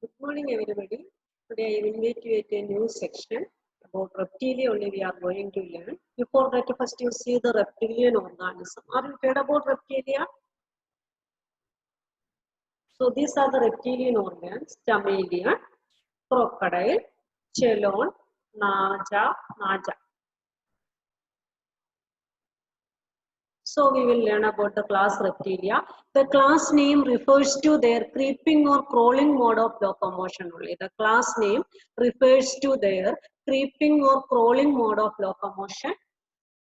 Good morning, everybody. Today I will invite you to a new section about reptilia only we are going to learn. Before that, first you see the reptilian organism. Are you heard about reptilia? So these are the reptilian organs: chameleon, crocodile, chelone, naja. So we will learn about the class Reptilia. The class name refers to their creeping or crawling mode of locomotion only. The class name refers to their creeping or crawling mode of locomotion.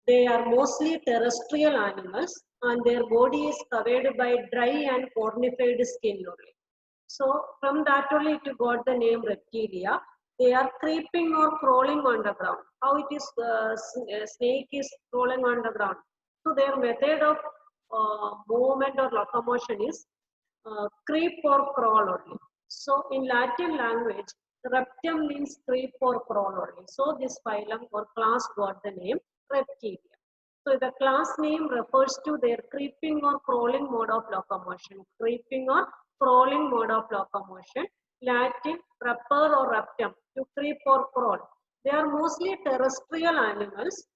They are mostly terrestrial animals and their body is covered by dry and cornified skin only. So from that only it got the name Reptilia. They are creeping or crawling on the ground. How it is, snake is crawling on the ground. So their method of movement or locomotion is creep or crawl only. So in Latin language, reptum means creep or crawl only. So this phylum or class got the name Reptilia. So the class name refers to their creeping or crawling mode of locomotion. Creeping or crawling mode of locomotion. Latin repper or reptum, to creep or crawl. They are mostly terrestrial animals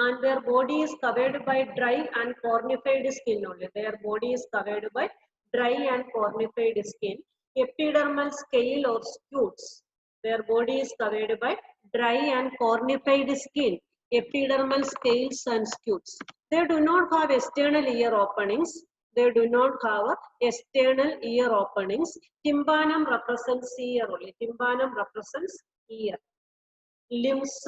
and their body is covered by dry and cornified skin only. Their body is covered by dry and cornified skin. Epidermal scale or scutes. Their body is covered by dry and cornified skin. Epidermal scales and scutes. They do not have external ear openings. They do not have external ear openings. Tympanum represents ear only. Tympanum represents ear. Limbs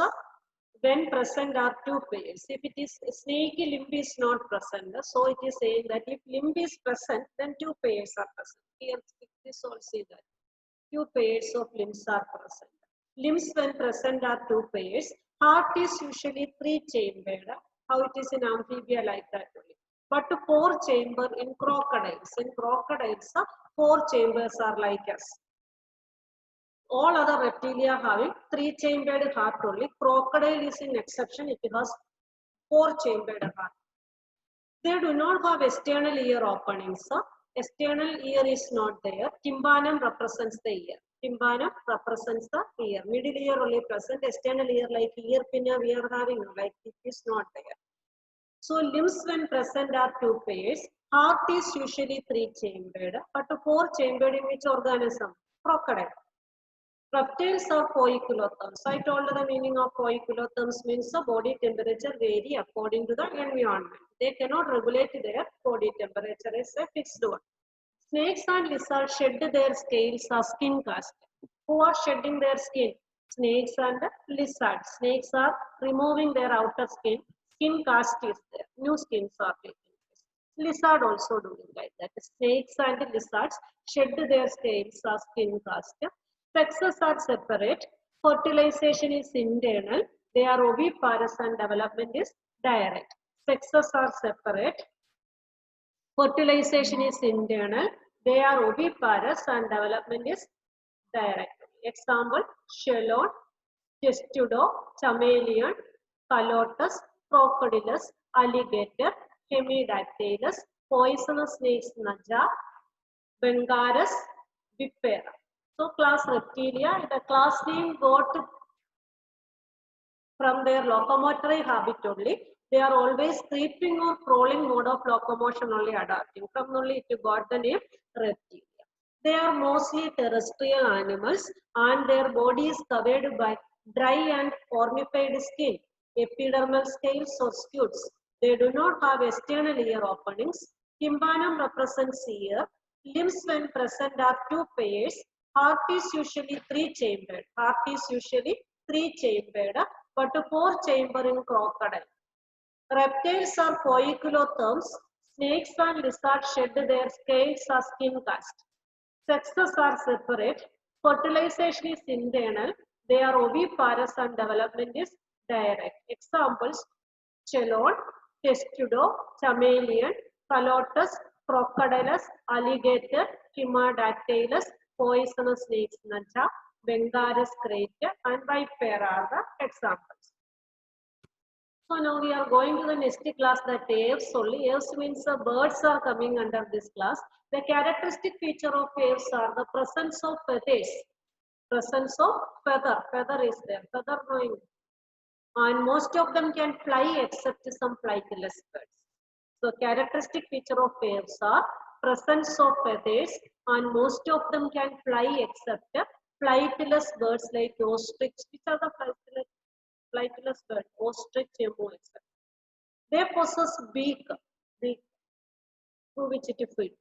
when present are two pairs. If it is snake limb is not present, so it is saying that if limb is present, then two pairs are present. Here this all see that two pairs of limbs are present. Limbs when present are two pairs. Heart is usually three-chambered. How it is in amphibia like that only. But four chamber in crocodiles. In crocodiles, four chambers are like us. All other reptilia having three-chambered heart only. Crocodile is an exception. It has four-chambered heart. They do not have external ear openings. External ear is not there. Tympanum represents the ear. Tympanum represents the ear. Middle ear only present. External ear like ear pinna we are having, like it is not there. So limbs when present are two pairs. Heart is usually three-chambered, but four-chambered in which organism? Crocodile. Reptiles are poikilotherms. I told the meaning of poikilotherms means the body temperature vary according to the environment. They cannot regulate their body temperature as a fixed one. Snakes and lizards shed their scales as skin cast. Who are shedding their skin? Snakes and lizards. Snakes are removing their outer skin. Skin cast is there. New skins are taking place. Lizard also doing like that. Snakes and lizards shed their scales as skin cast. Sexes are separate. Fertilization is internal. They are oviparous and development is direct. Sexes are separate. Fertilization is internal. They are oviparous and development is direct. Example: chelone, testudo, chameleon, calotus, crocodilus, alligator, hemidactylus, poisonous snakes naja, Bengarus, vipera. So class Reptilia, the class name got from their locomotory habit only. They are always creeping or crawling mode of locomotion only adapting. From only it got the name Reptilia. They are mostly terrestrial animals and their body is covered by dry and cornified skin, epidermal scales or scutes. They do not have external ear openings. Tympanum represents ear. Limbs when present are two pairs. Heart is usually three-chambered. Heart is usually three-chambered, but four-chamber in crocodile. Reptiles are poikilotherms. Snakes and lizards shed their scales as skin cast. Sexes are separate. Fertilization is internal. They are oviparous and development is direct. Examples: chelone, testudo, chameleon, calotus, crocodilus, alligator, hemidactylus, poisonous snakes naja, Bengarus crate, and vipera are the examples. So now we are going to the next class, that aves only. Aves means birds are coming under this class. The characteristic feature of aves are the presence of feathers. Presence of feather. Feather is there. Feather knowing. And most of them can fly except some flightless birds. So characteristic feature of aves are presence of feathers, and most of them can fly except flightless birds like ostrich. Which are the flightless birds? Ostrich, emu, etc. They possess beak through which it feeds.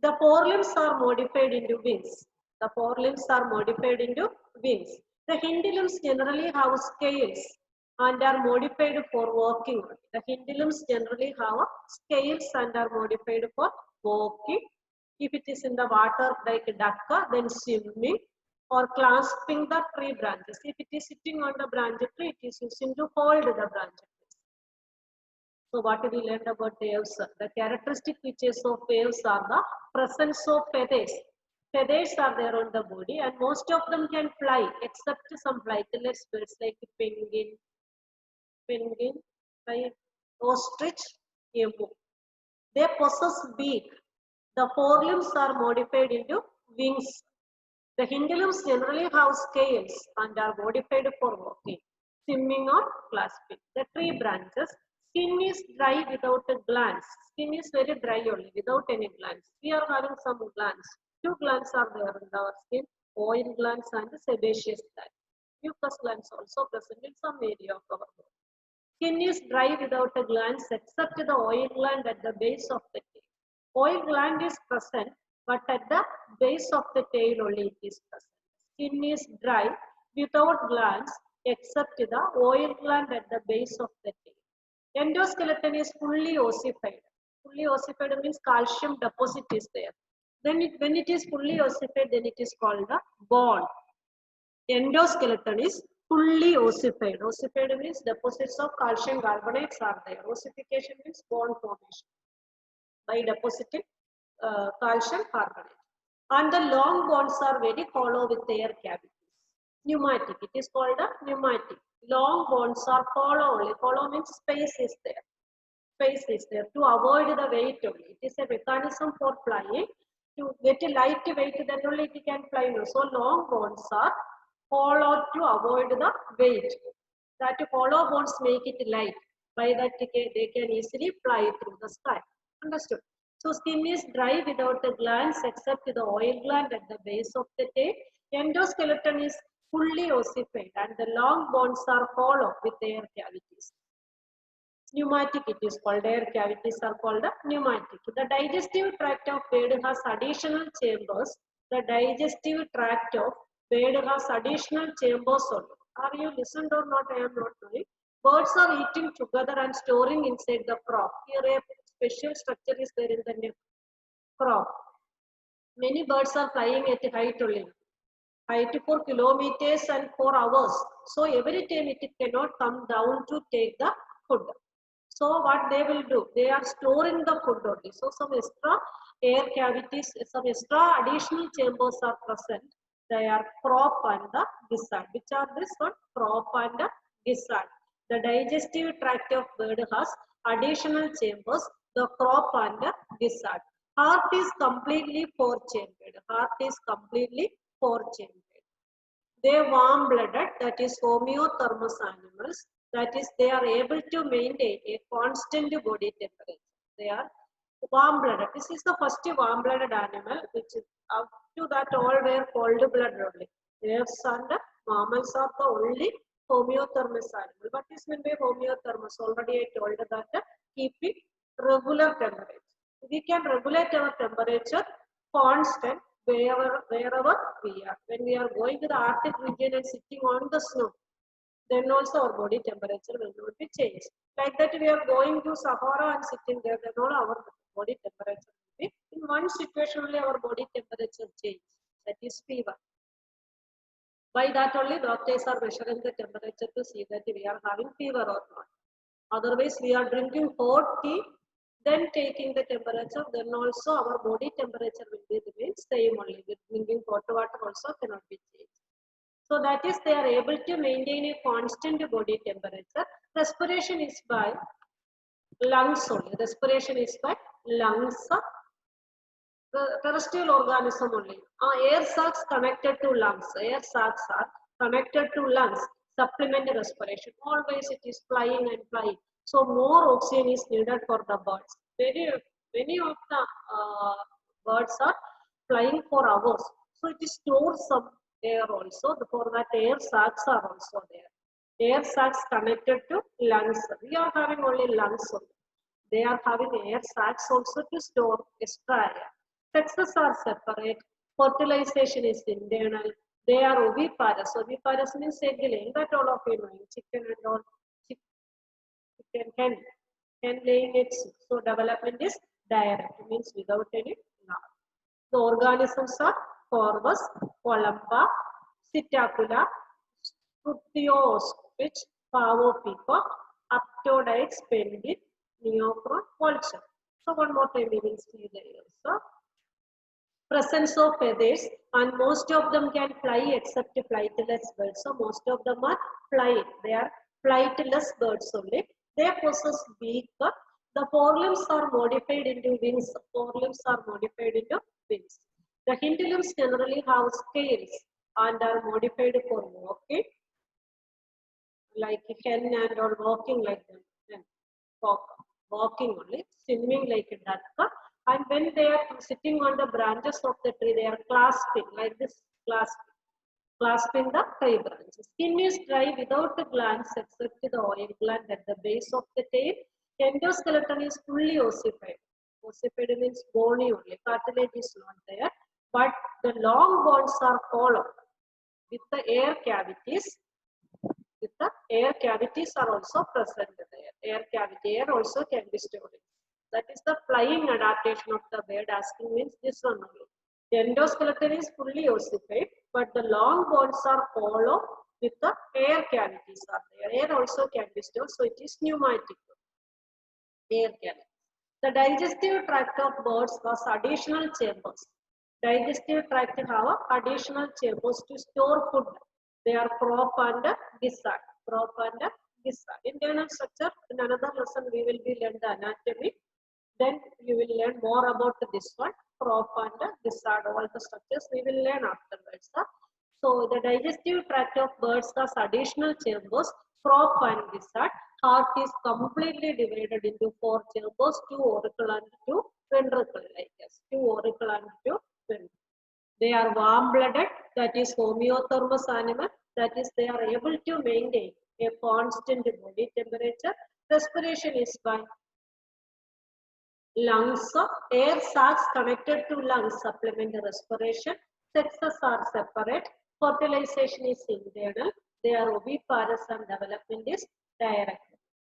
The forelimbs are modified into wings. The forelimbs are modified into wings. The hind limbs generally have scales and are modified for walking. The hind limbs generally have scales and are modified for walking. If it is in the water like duck, then swimming or clasping the tree branches. If it is sitting on the branch tree, it is used to hold the branch. So what we learned about aves? The characteristic features of aves are the presence of feathers. Feathers are there on the body, and most of them can fly except some flightless birds like penguin, like ostrich, emu. They possess beak. The forelimbs are modified into wings. The hind limbs generally have scales and are modified for walking, swimming or clasping. The tree branches. Skin is dry without a glands. Skin is very dry only without any glands. We are having some glands. Two glands are there in our skin, oil glands and sebaceous gland. Mucus glands also present in some area of our body. Skin is dry without a glands except the oil gland at the base of the tail. Oil gland is present, but at the base of the tail only it is present. Skin is dry without glands except the oil gland at the base of the tail. Endoskeleton is fully ossified. Fully ossified means calcium deposit is there. Then when it is fully ossified, then it is called the bone. Endoskeleton is fully ossified. Ossified means deposits of calcium carbonates are there. Ossification means bone formation by depositing calcium carbonate. And the long bones are very hollow with air cavities. Pneumatic. It is called a pneumatic. Long bones are hollow only. Hollow means space is there. Space is there to avoid the weight only. It is a mechanism for flying. To get a light weight, then only it can fly. So long bones are hollow to avoid the weight. That hollow bones make it light. By that they can easily fly through the sky. Understood? So skin is dry without the glands except the oil gland at the base of the tail. Endoskeleton is fully ossified and the long bones are hollow with air cavities. Pneumatic it is called. Air cavities are called pneumatic. The digestive tract of bird has additional chambers. The digestive tract of bird has additional chambers only. Are you listened or not? I am not knowing. Birds are eating together and storing inside the crop. Here a special structure is there in the neck. Crop. Many birds are flying at height only. Height for kilometers and for hours. So every time it cannot come down to take the food. So what they will do? They are storing the food only. So some extra air cavities, some extra additional chambers are present. They are crop and the gizzard. Which are this one? Crop and the gizzard. The digestive tract of bird has additional chambers. The crop and the gizzard. Heart is completely four-chambered. Heart is completely four-chambered. They warm-blooded, that is homeothermous animals. That is, they are able to maintain a constant body temperature. They are warm-blooded. This is the first warm-blooded animal, which is up to that all were cold-blooded only. Apes and mammals are the only homeothermous animal. What is meant by homeothermous? Already I told that keeping regular temperature. We can regulate our temperature constant wherever we are. When we are going to the Arctic region and sitting on the snow, then also our body temperature will not be changed. Like that we are going to Sahara and sitting there, then all our body temperature will be. In one situation only our body temperature change. That is fever. By that only doctors are measuring the temperature to see that we are having fever or not. Otherwise we are drinking hot tea, then taking the temperature, then also our body temperature will be remain same only. With drinking hot water also cannot be changed. So that is they are able to maintain a constant body temperature. Respiration is by lungs only. Respiration is by lungs. The terrestrial organism only. Air sacs connected to lungs. Air sacs are connected to lungs. Supplement respiration. Always it is flying and flying. So more oxygen is needed for the birds. Many of the birds are flying for hours. So it stores some air also. For that air sacs are also there. Air sacs connected to lungs. We are having only lungs only. They are having air sacs also to store extra air. Sexes are separate. Fertilization is internal. They are oviparous. Oviparous means egg laying. That all of you know. Chicken and all. Chicken hen laying eggs. So development is direct. Means without any larva. The organisms are Corvus, Columba, Psittacula, Struthiospitch, Pavo peacock, Aptodites, penguin, Neophron, vulture. So one more time we will see the answer. Presence of feathers, and most of them can fly except flightless birds. So most of them are flying. They are flightless birds only. They possess beak. The forelimbs are modified into wings. Forelimbs are modified into wings. The hind limbs generally have scales and are modified for walking, like hen and or walking like them. Walking only, swimming like a duck. And when they are sitting on the branches of the tree, they are clasping like this, clasping the tree branches. Skin is dry without the glands except the oil gland at the base of the tail. Endoskeleton is fully ossified. Ossified means bony only. Cartilage is not there. But the long bones are hollow with the air cavities. With the air cavities are also present there. Air cavity, air also can be stored. That is the flying adaptation of the bird. Asking means this one only. The endoskeleton is fully ossified, but the long bones are hollow with the air cavities are there. Air also can be stored, so it is pneumatic. Air cavities. The digestive tract of birds has additional chambers. Digestive tract have additional chambers to store food. They are crop and gizzard. Crop and gizzard. Internal structure, in another lesson we will be learn the anatomy. Then you will learn more about this one. Crop and gizzard, all the structures we will learn afterwards. So the digestive tract of birds has additional chambers. Crop and gizzard. Heart is completely divided into 4 chambers, 2 auricle and 2 ventricle, like this. 2 auricle and 2 ventricle. They are warm-blooded, that is homeothermous animal, that is they are able to maintain a constant body temperature. Respiration is by lungs. Air sacs connected to lungs supplement the respiration. Sexes are separate. Fertilization is internal. They are oviparous and development is direct.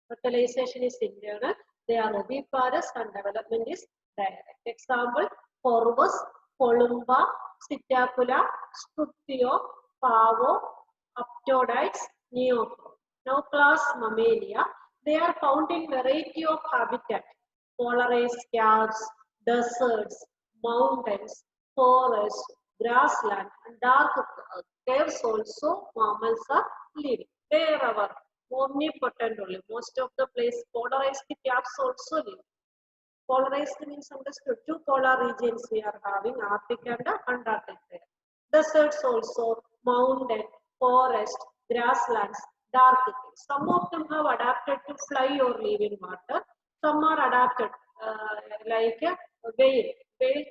Fertilization is internal. They are oviparous and development is direct. Example, Corvus, Columba, Psittacula, Struthio, Pavo, Aptodites, Neophron. Now class Mammalia. They are found in variety of habitat. Polarized caves, deserts, mountains, forests, grassland, and dark caves also mammals are living. Wherever, omnipotent only. Most of the place polarized caves also live. Polarized means understood. 2 polar regions we are having, Arctic and Antarctic there. Deserts also, mountain, forest, grasslands, dark caves. Some of them have adapted to fly or live in water. Some are adapted like a whale. Whale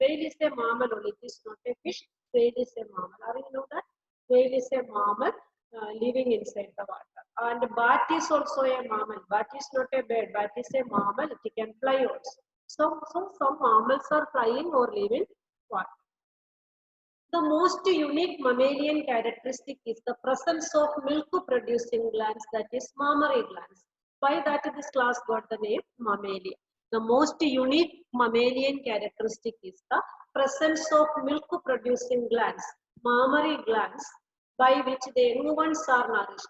is a mammal only. It is not a fish. Whale is a mammal. Are you know that? Whale is a mammal living inside the water. And bat is also a mammal. Bat is not a bird. Bat is a mammal. It can fly also. So some mammals are flying or living water. The most unique mammalian characteristic is the presence of milk-producing glands, that is mammary glands. Why that this class got the name Mammalia. The most unique mammalian characteristic is the presence of milk-producing glands, mammary glands, by which the young ones are nourished.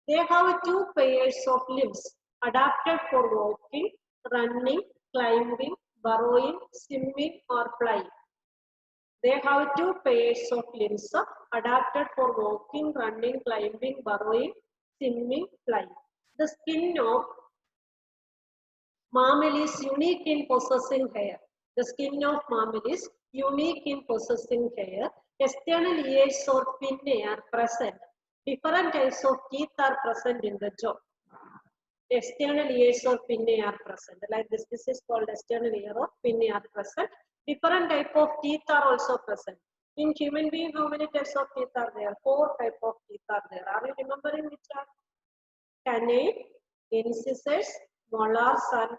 They have 2 pairs of limbs adapted for walking, running, climbing, burrowing, swimming or flying. They have two pairs of limbs adapted for walking, running, climbing, burrowing, swimming, flying. The skin of mammal is unique in possessing hair. The skin of mammal is unique in possessing hair. External ears or pinnae are present. Different types of teeth are present in the jaw. External ears or pinnae are present. Like this is called external ear or pinnae are present. Different type of teeth are also present. In human being, how many types of teeth are there? 4 type of teeth are there. Are you remembering which are? Canine, incisors, molars and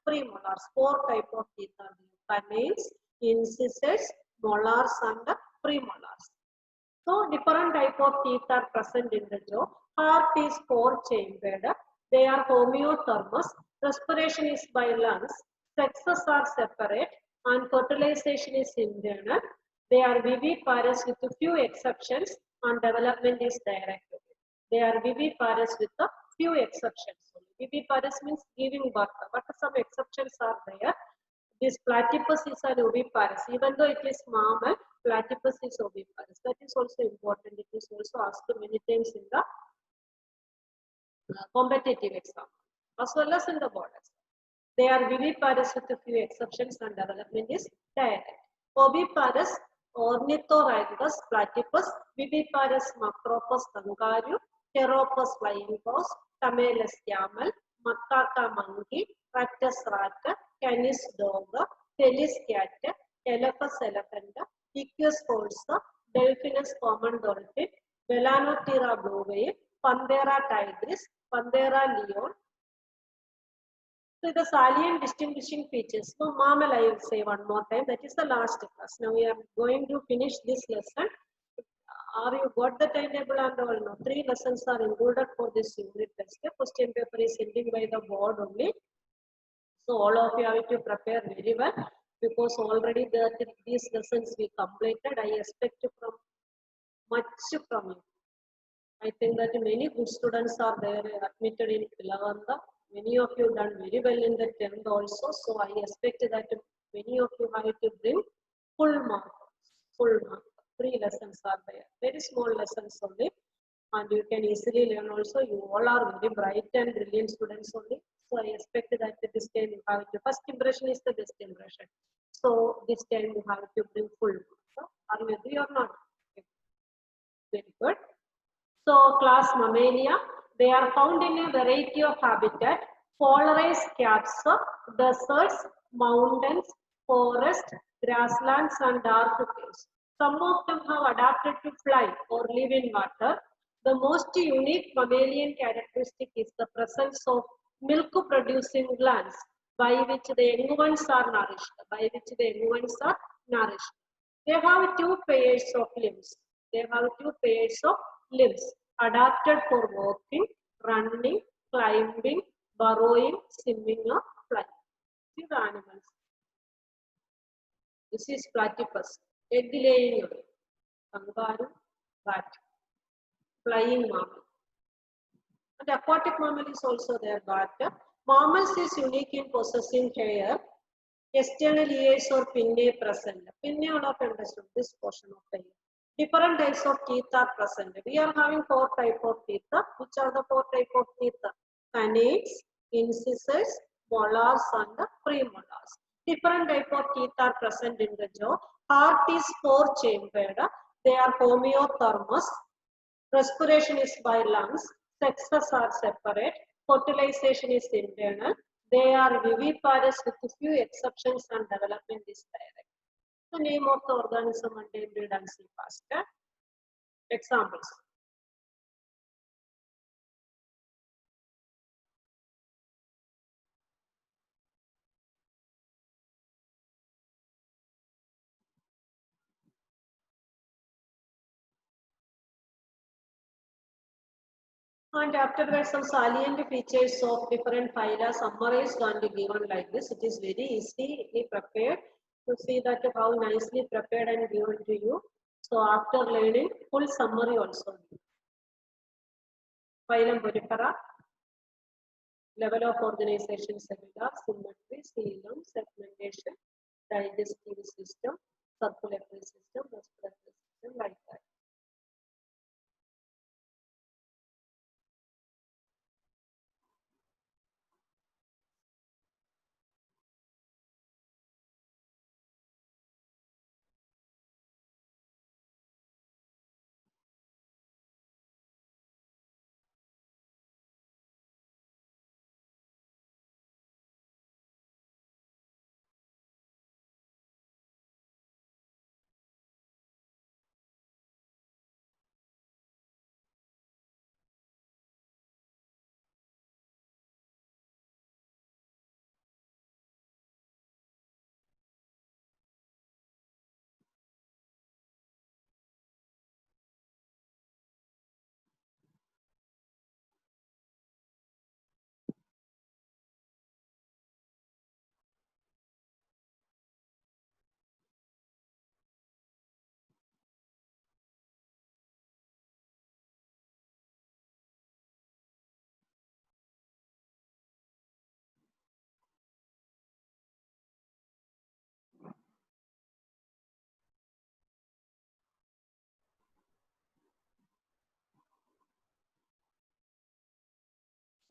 premolars. 4 type of teeth are there. Canines, incisors, molars and premolars. So different type of teeth are present in the jaw. Heart is 4-chambered. They are homeothermous. Respiration is by lungs. Sexes are separate and fertilization is internal. They are viviparous with a few exceptions and development is direct. They are viviparous with a few exceptions. Viviparous means giving birth, but some exceptions are there. This platypus is an oviparous. Even though it is mammal, platypus is oviparous. That is also important. It is also asked many times in the competitive exam, as well as in the board exam. They are viviparous with a few exceptions and development is direct. Oviparous, Ornithorhynchus platypus, viviparous Macropus kangaroo, Pteropus flying paws, Camelus camel, Macaca monkey, Ractus rat, Canis dog, Felis cat, Elephas elephant, Equus horse, Delphinus common dolphin, Melanoptera blue whale, Panthera tigris, Panthera leon. So the salient distinguishing features. So mammal, I will say one more time. That is the last class. Now we are going to finish this lesson. Are you got the timetable and all? No, 3 lessons are included for this unit test. Question paper is ending by the board only. So all of you have to prepare very well because already these lessons we completed. I expect from much from you. I think that many good students are there admitted in Pilavanda. Many of you done very well in the 10th also. So I expect that many of you have to bring full mark. Full mark. 3 lessons are there. Very small lessons only. And you can easily learn also. You all are very bright and brilliant students only. So I expect that this time you have to, first impression is the best impression. So this time you have to bring full mark. So are you agree or not? Very good. So class Mammalia, they are found in a variety of habitat, polarized caps, deserts, mountains, forests, grasslands and dark caves. Some of them have adapted to fly or live in water. The most unique mammalian characteristic is the presence of milk-producing glands by which the young ones are nourished. They have 2 pairs of limbs. Adapted for walking, running, climbing, burrowing, swimming or flying. See the animals. This is platypus, egg laying kangaroo, rat, flying mammal. And aquatic mammal is also there, but mammals is unique in possessing hair, external ears or pinnae present. Pinnae all of understood this portion of the ear. Different types of teeth are present. We are having 4 types of teeth. Which are the 4 types of teeth? Canines, incisors, molars and premolars. Different types of teeth are present in the jaw. Heart is 4-chambered. They are homeothermous. Respiration is by lungs. Sexes are separate. Fertilization is internal. They are viviparous with few exceptions and development is direct. The name of the organism and name read and see fast. Examples. And after that, some salient features of different phyla summarized and given like this. It is very easily prepared to see that how nicely prepared and given to you. So after learning, full summary also. Phylum Porifera, level of organization cellular, symmetry, coelom, segmentation, digestive system, circulatory system, respiratory system, like that.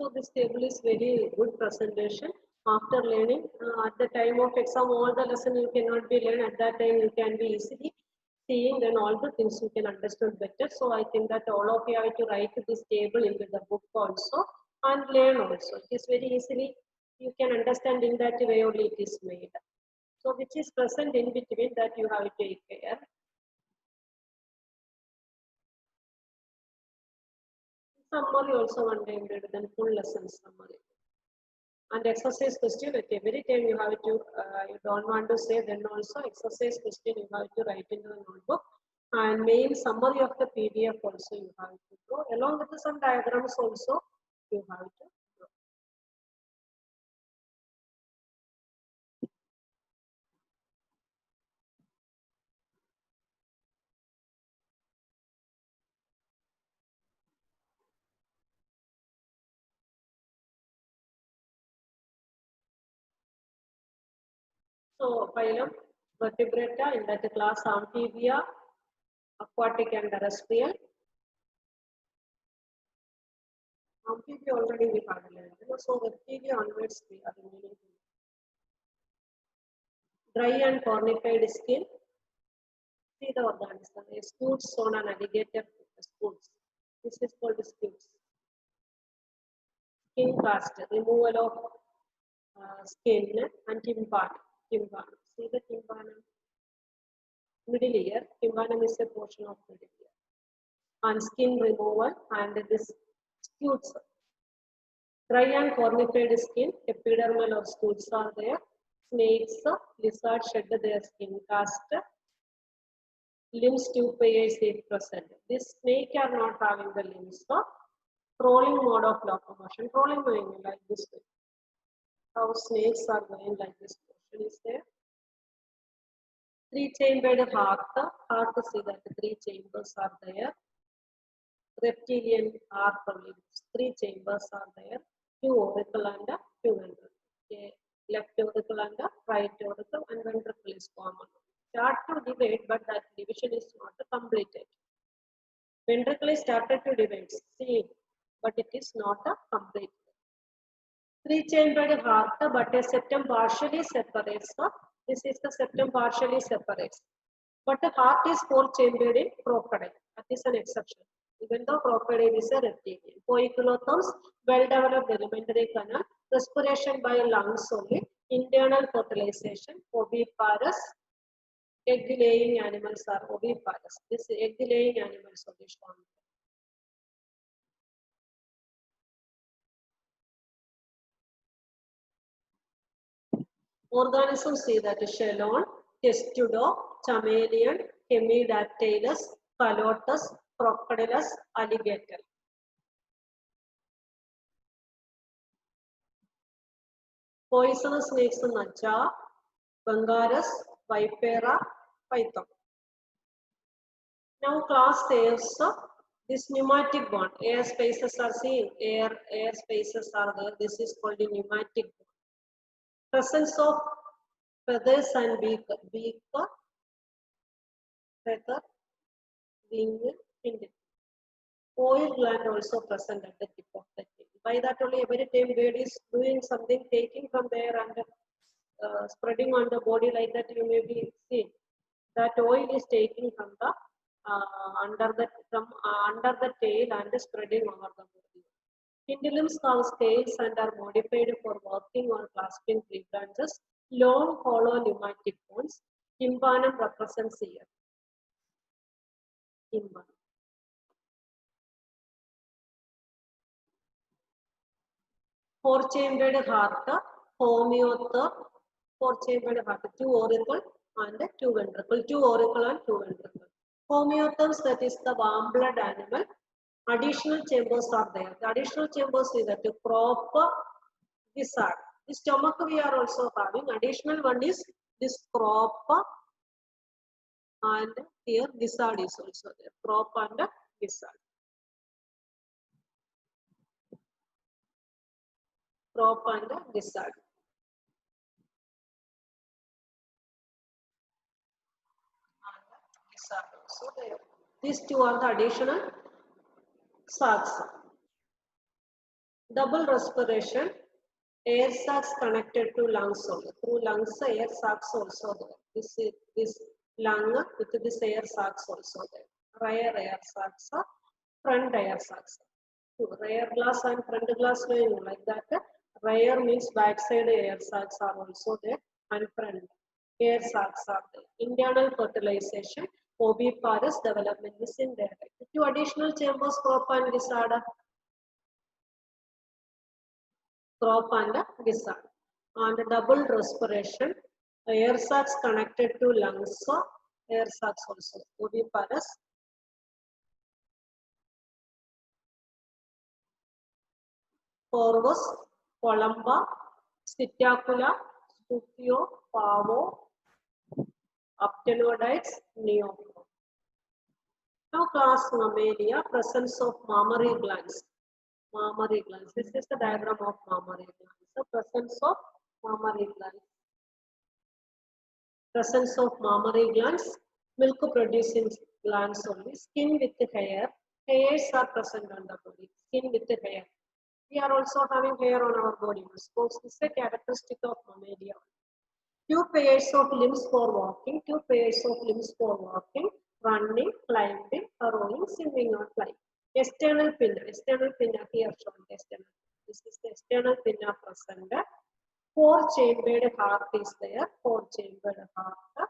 So this table is very good presentation. After learning, at the time of exam, all the lesson you cannot be learned. At that time, you can be easily seeing, then all the things you can understand better. So I think that all of you have to write this table into the book also and learn also. It is very easily, you can understand in that way only it is made. So which is present in between, that you have to take care. Summary also one time read, then full lesson summary. And exercise question, at every time you have to, you don't want to say, then also exercise question you have to write into the notebook. And main summary of the PDF also you have to go. Along with some diagrams also you have to go. So phylum vertebrata, in that class amphibia, aquatic and terrestrial. Amphibia already we have learned. So vertebrata onwards we are remaining. Dry and cornified skin. See the organism. Scutes on an alligator scutes. This is called scutes. Skin cast, removal of skin and tympanum. Tympanum. See the tympanum. Middle ear. Tympanum is a portion of middle ear. And skin removal and this scutes. Dry and cornified skin, epidermal or scutes are there. Snakes, lizards shed their skin cast. Limbs tupi is present. This snake are not having the limbs. So crawling mode of locomotion. Crawling going like this way. How snakes are going like this motion is there. Three-chambered heart. Heart, see that three chambers are there. Reptilian heart only. Three chambers are there. Two auricle and two ventricle. Okay. Left auricle and right auricle and ventricle is common. Start to divide, but that division is not completed. Ventricle is started to divide, see, but it is not complete. Three-chambered heart, but a septum partially separates. This is the septum partially separates. But the heart is four-chambered in crocodile. That is an exception. Even though crocodile is a reptilian. Poikilothms, well-developed alimentary canal, respiration by lungs only, internal fertilization, oviparous, egg-laying animals are oviparous. This egg-laying animals are shown. Organisms see that Chelone, Testudo, Chameleon, Hemidactylus, Calotus, Crocodilus, Alligator. Poisonous snakes Naja, Bungarus, Vipera, Python. Now class says this pneumatic bond. Air spaces are seen. Air spaces are there. This is called a pneumatic bond. Presence of feathers and beak feather, wing, fin. Oil gland also present at the tip of the tail. By that only every time bird is doing something, taking from there and spreading on the body like that, you may be seen that oil is taking from the under the tail and spreading over the body. Pendulums have scales and are modified for walking or clasping tree branches. Long hollow pneumatic bones. Tympanum represents ear. Tympanum. Four-chambered heart, homeotherm, four-chambered heart, two auricle and two ventricle, two auricle and two ventricle. Homeotherms, that is the warm blood animal. Additional chambers are there. The additional chambers is that to crop gizzard. The stomach we are also having. Additional one is this crop, and here gizzard is also there. Crop and gizzard. Crop and gizzard. So these two are the additional sacs. Double respiration, air sacs connected to lungs only. Through lungs, air sacs also there. This lung with this air sacs also there. Rear air sacs, front air sacs. Rear glass and front glass like that. Rear means backside air sacs are also there, and front air sacs are there. Internal fertilization, oviparous development is in there. Two additional chambers, crop and gizzard. Crop and gizzard. And double respiration, air sacs connected to lungs, air sacs also. Oviparous. Corvus, columba, Psittacula, Stufio, Pavo, Aptenoides, Neophyte. Now class Mammalia, presence of mammary glands. Mammary glands. This is the diagram of mammary glands. The presence of mammary glands. Presence of mammary glands, milk producing glands only. Skin with hair. Hairs are present on the body. Skin with hair. We are also having hair on our body. So this is a characteristic of mammalia. Two pairs of limbs for walking, two pairs of limbs for walking, running, climbing, rowing, swimming or flying. External pinna here shown. External. This is the external pinna present. Four-chambered heart is there. Four-chambered heart.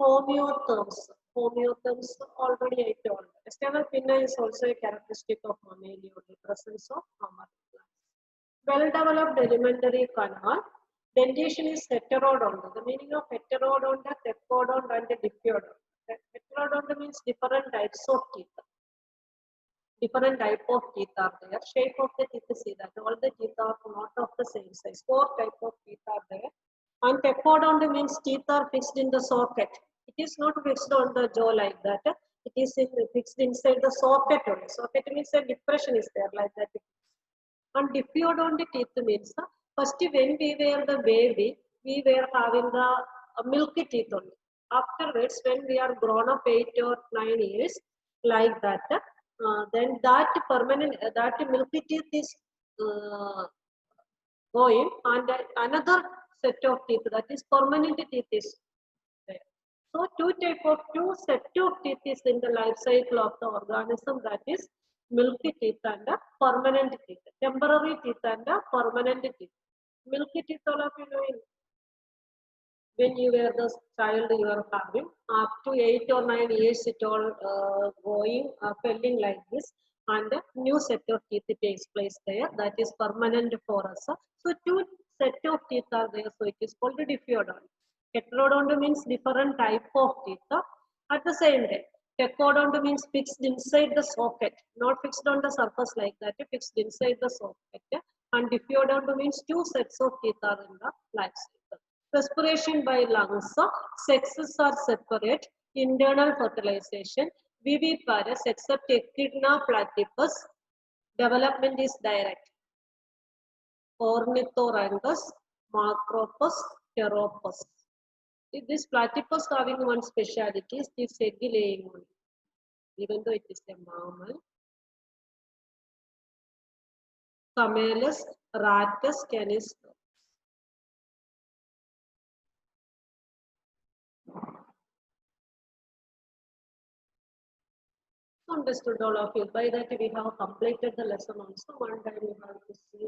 Homeotherms. Homeotherms already I told. External pinna is also a characteristic of mammalia. The presence of mammary glands. Well-developed alimentary canal. Dentition is heterodont. The meaning of heterodont, thecodont and diphyodont. Heterodont means different types of teeth. Different type of teeth are there. Shape of the teeth, see that all the teeth are not of the same size. Four type of teeth are there. And thecodont means teeth are fixed in the socket. It is not fixed on the jaw like that. It is fixed inside the socket only. Socket means a depression is there like that. And diphyodont teeth means first when we were the baby, we were having the milky teeth only. Afterwards, when we are grown up 8 or 9 years, like that, then that permanent, that milky teeth is going, and another set of teeth, that is permanent teeth is there. So two set of teeth is in the life cycle of the organism, that is milky teeth and permanent teeth, temporary teeth and permanent teeth. Milky teeth, all of you know, when you were the child, you are having up to 8 or 9 years, it all going felling like this, and a new set of teeth takes place there, that is permanent for us. So two set of teeth are there, so it is called diphyodont. Heterodont means different type of teeth. At the same time, thecodont means fixed inside the socket, not fixed on the surface like that, fixed inside the socket. And diphyodont means two sets of teeth are in the life cycle. Respiration by lungs, sexes are separate, internal fertilization, viviparous except Echidna platypus, development is direct. Ornithorhynchus, Macropus, Pteropus. This platypus having one speciality is this egg laying only. Even though it is a mammal. Camelus, Ratus, Canis. Understood all of you. By that we have completed the lesson also. One time we have to see